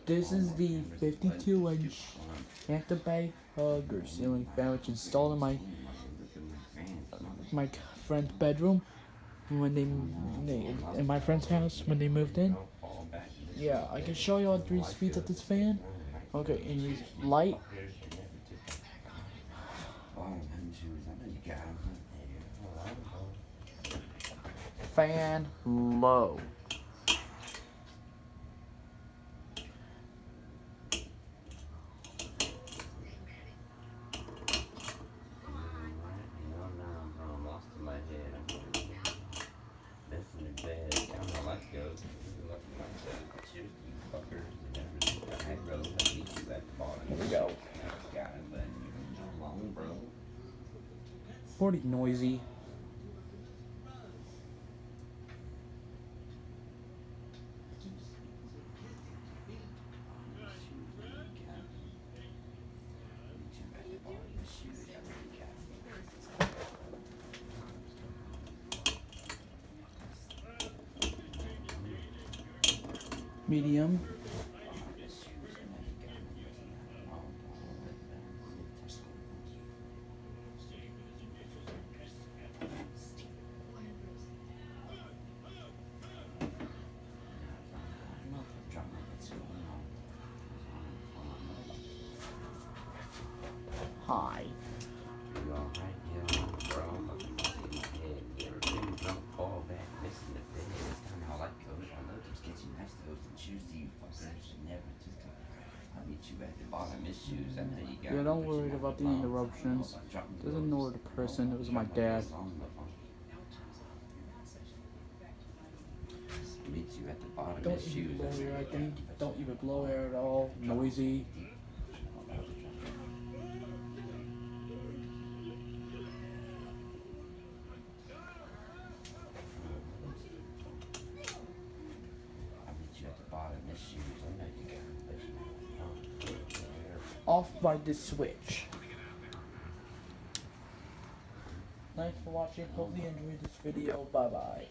This is the 52-inch Hampton hugger ceiling fan which installed in my friend's bedroom when they in my friend's house when they moved in. Yeah, I can show you all 3 speeds of this fan. Okay, in light, fan low. Here we go. Pretty noisy. Medium. High. Yeah, don't worry about the interruptions. Doesn't ignore the person. It was my dad. Don't even blow air, I think. Don't even blow air at all. Noisy. Off by this switch. Thanks for watching. Hope you enjoyed this video. Bye bye.